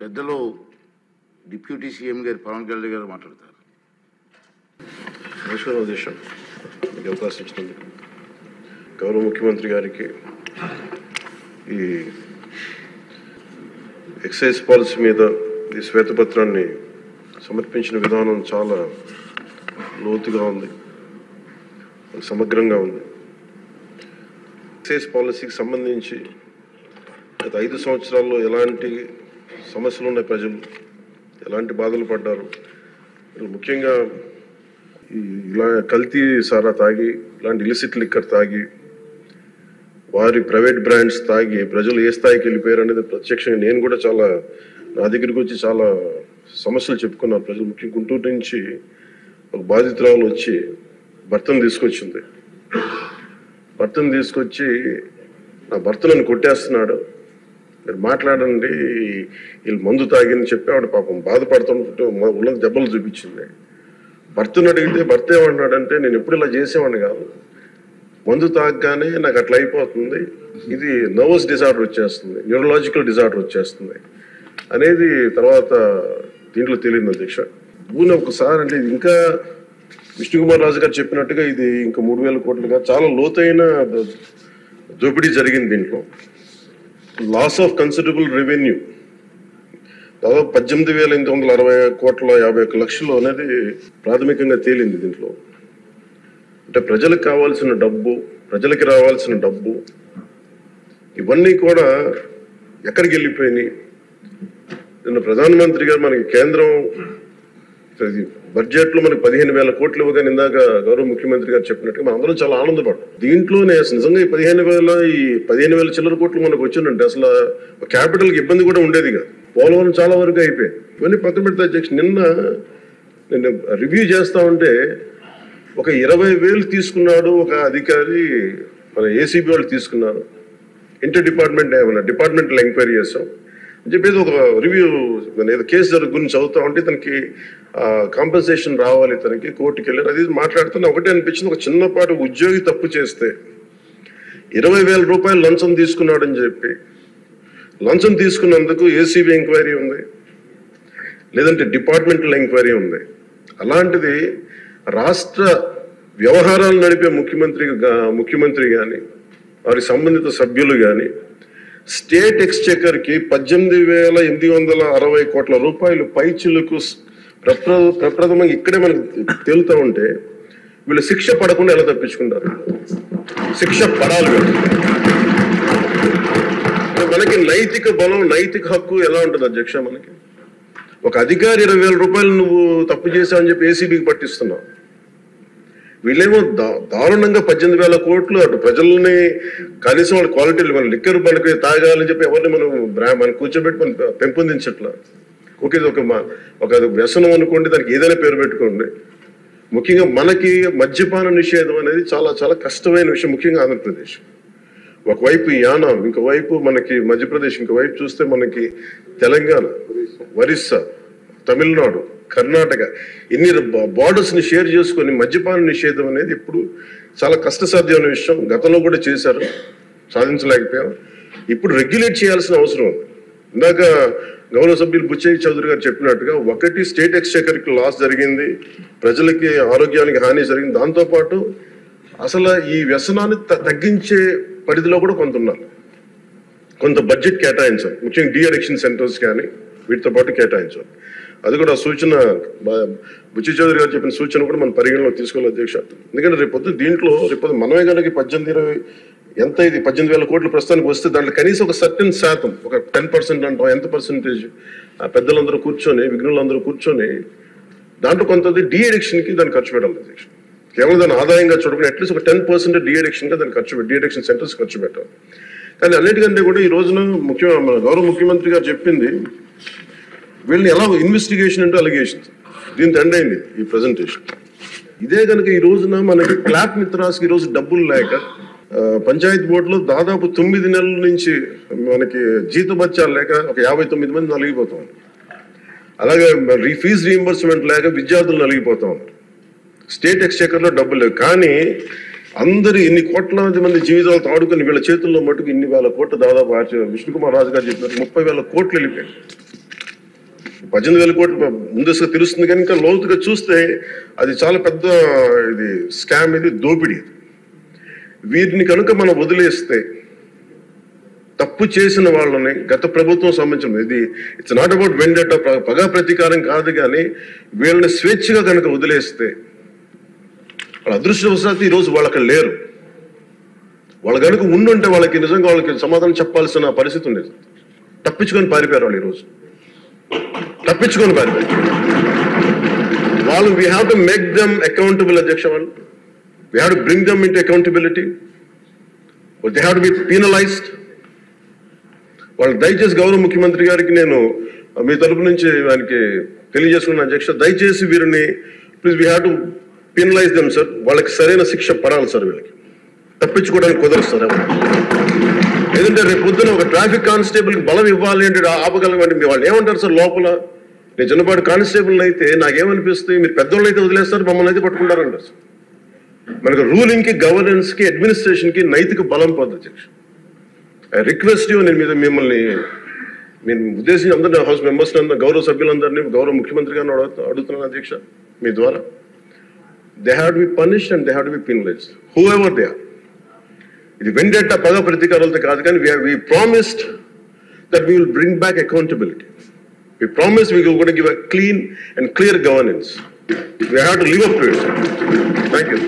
పెద్దలు deputy CM గారు పవన్ కళ్యాణ్ గారు మాట్లాడతారు. నమస్కారం అధ్యక్ష, మీకు అవకాశం ఇచ్చినందుకు గౌరవ ముఖ్యమంత్రి గారికి ఈ ఎక్సైజ్ పాలసీ మీద ఈ శ్వేతపత్రాన్ని సమర్పించిన విధానం చాలా లోతుగా ఉంది, సమగ్రంగా ఉంది. ఎక్సైజ్ పాలసీకి సంబంధించి గత 5 సంవత్సరాల్లో ఎలాంటి సమస్యలు ఉన్నాయి, ప్రజలు ఎలాంటి బాధలు పడ్డారు, ముఖ్యంగా ఇలా కల్తీ సారా తాగి, ఇలాంటి ఇలిసిట్ లిక్కర్ తాగి, వారి ప్రైవేట్ బ్రాండ్స్ తాగి ప్రజలు ఏ స్థాయికి వెళ్ళిపోయారు అనేది ప్రత్యక్షంగా నేను కూడా చాలా నా దగ్గరికి వచ్చి చాలా సమస్యలు చెప్పుకున్నారు ప్రజలు. ముఖ్యంగా గుంటూరు నుంచి ఒక బాధితురాలు వచ్చి భర్తను తీసుకొచ్చింది. భర్తను తీసుకొచ్చి నా భర్త నన్ను కొట్టేస్తున్నాడు, మీరు మాట్లాడండి, వీళ్ళు మందు తాగిని చెప్పి ఆవిడ పాపం బాధపడుతుంటే ఉన్న దెబ్బలు చూపించింది. భర్తను అడిగితే భర్త ఏమన్నాడంటే, నేను ఎప్పుడు ఇలా చేసేవాడిని కాదు, మందు తాగగానే నాకు అట్లా అయిపోతుంది, ఇది నర్వస్ డిజార్డర్ వచ్చేస్తుంది, న్యూరలాజికల్ డిజార్డర్ వచ్చేస్తుంది అనేది తర్వాత దీంట్లో తెలియదు అధ్యక్ష. భూమి ఒకసారి అంటే ఇది ఇంకా విష్ణుకుమార్ రాజు గారు చెప్పినట్టుగా ఇది ఇంకా 3,000 కోట్లుగా చాలా లోతైన దోపిడీ జరిగింది. దీంట్లో లాస్ ఆఫ్ కన్సిడరబుల్ రెవెన్యూ దాదాపు 18,860 కోట్ల 51 లక్షలు అనేది ప్రాథమికంగా తేలింది. దీంట్లో అంటే ప్రజలకు కావాల్సిన డబ్బు, ప్రజలకి రావాల్సిన డబ్బు ఇవన్నీ కూడా ఎక్కడికి వెళ్ళిపోయినాయి. నిన్న ప్రధానమంత్రి గారు మనకి కేంద్రం బడ్జెట్లో మనకి 15,000 కోట్లు ఇవ్వగానే ఇందాక గౌరవ ముఖ్యమంత్రి గారు చెప్పినట్టుగా మనం అందరం చాలా ఆనందపడ్డాం. దీంట్లోనే నిజంగా ఈ 15,000 చిల్లర కోట్లు మనకు వచ్చిందంటే అసలు క్యాపిటల్కి ఇబ్బంది కూడా ఉండేది కాదు. పోలవరం చాలా వరకు అయిపోయింది. ఇవన్నీ పక్కన పెడితే అధ్యక్ష, నిన్న రివ్యూ చేస్తా ఉంటే ఒక 20,000 తీసుకున్నాడు ఒక అధికారి, మన ఏసీబీ వాళ్ళు తీసుకున్నారు, ఇంటర్ డిపార్ట్మెంటల్ ఎంక్వైరీ చేస్తాం అని చెప్పేసి ఒక రివ్యూ ఏదో కేసు గురించి చదువుతా ఉంటే తనకి కాంపెన్సేషన్ రావాలి, తనకి కోర్టుకి వెళ్ళారు. అది మాట్లాడుతున్నా ఒకటే అనిపించింది, ఒక చిన్నపాటి ఉద్యోగి తప్పు చేస్తే 20,000 రూపాయలు లంచం తీసుకున్నాడని చెప్పి లంచం తీసుకున్నందుకు ఏసీబీ ఎంక్వైరీ ఉంది, లేదంటే డిపార్ట్మెంటల్ ఎంక్వైరీ ఉంది. అలాంటిది రాష్ట్ర వ్యవహారాలు నడిపే ముఖ్యమంత్రి కానీ వారి సంబంధిత సభ్యులు కానీ స్టేట్ ఎక్స్చెకర్కి 18,860 కోట్ల రూపాయలు పైచిలకు ప్రప్రథమంగా ఇక్కడే మనకు తేలుతూ ఉంటే వీళ్ళు శిక్ష పడకుండా ఎలా తప్పించుకుంటారు? శిక్ష పడాలి. మనకి నైతిక బలం, నైతిక హక్కు ఎలా ఉంటుంది అధ్యక్ష? మనకి ఒక అధికారి 20,000 రూపాయలు నువ్వు తప్పు చేశావని చెప్పి ఏసీబీకి పట్టిస్తున్నావు. వీళ్ళేమో దారుణంగా 18,000 కోట్లు అటు ప్రజల్ని కనీసం వాళ్ళ క్వాలిటీలు మన లిక్కర్ మనకి తాగాలని చెప్పి ఎవరిని మనం కూర్చోబెట్టి మనం పెంపొందించట్లా. ఓకే, ఒక వ్యసనం అనుకోండి, దానికి ఏదైనా పేరు పెట్టుకోండి. ముఖ్యంగా మనకి మద్యపాన నిషేధం అనేది చాలా చాలా కష్టమైన విషయం, ముఖ్యంగా ఆంధ్రప్రదేశ్. ఒకవైపు యానాం, ఇంకోవైపు మనకి మధ్యప్రదేశ్, ఇంకోవైపు చూస్తే మనకి తెలంగాణ, ఒరిస్సా, తమిళనాడు, కర్ణాటక, ఇన్ని బార్డర్స్ని షేర్ చేసుకొని మద్యపాన నిషేధం అనేది ఇప్పుడు చాలా కష్టసాధ్యమైన విషయం. గతంలో కూడా చేశారు, సాధించలేకపోయాం. ఇప్పుడు రెగ్యులేట్ చేయాల్సిన అవసరం ఉంది. ఇందాక గౌరవ సభ్యులు బుచ్చయ్య చౌదరి గారు చెప్పినట్టుగా ఒకటి స్టేట్ ఎక్స్చెకర్కి లాస్ జరిగింది, ప్రజలకి ఆరోగ్యానికి హాని జరిగింది. దాంతోపాటు అసలు ఈ వ్యసనాన్ని తగ్గించే పరిధిలో కూడా కొంత ఉన్నారు, కొంత బడ్జెట్ కేటాయించాలి. ముఖ్యంగా డీ అడిక్షన్ సెంటర్స్ కానీ వీటితో పాటు కేటాయించాలి. అది కూడా సూచన బుచ్చయ్య చౌదరి గారు చెప్పిన సూచన కూడా మనం పరిగణలోకి తీసుకోవాలి అధ్యక్ష. ఎందుకంటే రేపొద్దు మనమే కనుక 18,000 కోట్లు ప్రస్తుతానికి వస్తే దాంట్లో కనీసం ఒక సర్టెన్ శాతం, ఒక 10% అంటాం, ఎంత పర్సెంటేజ్ పెద్దలందరూ కూర్చొని, విఘ్నులందరూ కూర్చొని దాంట్లో కొంత డీ అడిక్షన్కి దాన్ని ఖర్చు పెట్టాలి అధ్యక్ష. కేవలం దాన్ని ఆదాయంగా చూడకుండా అట్లీస్ట్ ఒక 10% డీ అడిక్షన్గా దాన్ని డీ అడిక్షన్ సెంటర్స్ ఖర్చు పెట్టాలి. కానీ అన్నిటికంటే కూడా ఈ రోజున గౌరవ ముఖ్యమంత్రి గారు చెప్పింది, వీళ్ళని ఎలా ఇన్వెస్టిగేషన్ అంటే అలిగేషన్స్, దీంతో ఎండ్ అయింది ఈ ప్రజెంటేషన్. ఇదే కనుక ఈ రోజున మనకి క్లాప్ మిత్రాస్కి ఈరోజు డబ్బులు లేక పంచాయతీ బోర్డులో దాదాపు 9 నెలల నుంచి మనకి జీతభత్యాలు లేక ఒక 59 మంది నలిగిపోతాం. అలాగే ఫీజు రీయింబర్స్మెంట్ లేక విద్యార్థులు నలిగిపోతా ఉన్నారు. స్టేట్ ఎక్స్చెకర్లో డబ్బులు లేవు. కానీ అందరు ఇన్ని కోట్లాది మంది జీవితాలతో ఆడుకుని వీళ్ళ చేతుల్లో మటుకు ఇన్ని వేల కోట్లు దాదాపు విష్ణుకుమార్ రాజు గారు చెప్పినట్టు 30,000 కోట్లు వెళ్ళిపోయాయి. 18,000 కోట్లు ముందస్తుగా తెలుస్తుంది, కానీ ఇంకా లోతుగా చూస్తే అది చాలా పెద్ద ఇది స్కామ్, ఇది దోపిడీ. వీటిని కనుక మనం వదిలేస్తే, తప్పు చేసిన వాళ్ళని గత ప్రభుత్వం సంబంధించిన ఇది ఇట్స్ నాట్ అబౌట్ వెండెటా, పగా ప్రతీకారం కాదు, కానీ వీళ్ళని స్వేచ్ఛగా కనుక వదిలేస్తే, వాళ్ళ అదృష్టవశాత్తు ఈరోజు వాళ్ళు అక్కడ లేరు. వాళ్ళు కనుక ఉండుంటే వాళ్ళకి నిజంగా వాళ్ళకి సమాధానం చెప్పాల్సిన పరిస్థితి ఉండేది. తప్పించుకొని పారిపోయారు వాళ్ళు ఈరోజు, తప్పించుకొని పారిపోయారు వాళ్ళు. We have to make them accountable, అధ్యక్ష. వాళ్ళు we have to bring them into accountability. They have to be penalised. వాళ్ళు దయచేసి గౌరవ ముఖ్యమంత్రి గారికి నేను మీ తరపు నుంచి ఆయనకి తెలియజేసుకున్న అధ్యక్ష, దయచేసి వీరిని please we have to penalise them sir. వాళ్ళకి సరైన శిక్ష పడాలి సార్. వీళ్ళకి తప్పించుకోవడానికి కుదరదు సార్. లేదంటే రేపు పొద్దున ఒక ట్రాఫిక్ కానిస్టేబుల్కి బలం ఇవ్వాలి అంటే ఆపగలమంటే వాళ్ళు ఏమంటారు సార్ లోపల? నేను చిన్నపాటి కానిస్టేబుల్ అయితే నాకేమనిపిస్తుంది, మీరు పెద్దోళ్ళు అయితే వదిలేస్తారు, మమ్మల్ని అయితే పట్టుకుంటారంటారు సార్. మనకు రూలింగ్కి, గవర్నెన్స్కి, అడ్మినిస్ట్రేషన్కి నైతిక బలం పొంది అధ్యక్ష. ఐ రిక్వెస్ట్ యూ, నేను మిమ్మల్ని ఉద్దేశించి అందరినీ హౌస్ మెంబర్స్ గౌరవ సభ్యులందరినీ గౌరవ ముఖ్యమంత్రి గారిని అడుగుతున్నాను అధ్యక్ష మీ ద్వారా. They have to be punished and they have to be penalized whoever they are. ఇది వెండెటా, పగ ప్రతీకారాలతో కాదు, కానీ we promised that we will bring back accountability. We promised we were going to give a clean and clear governance. We have to live up to it. Thank you.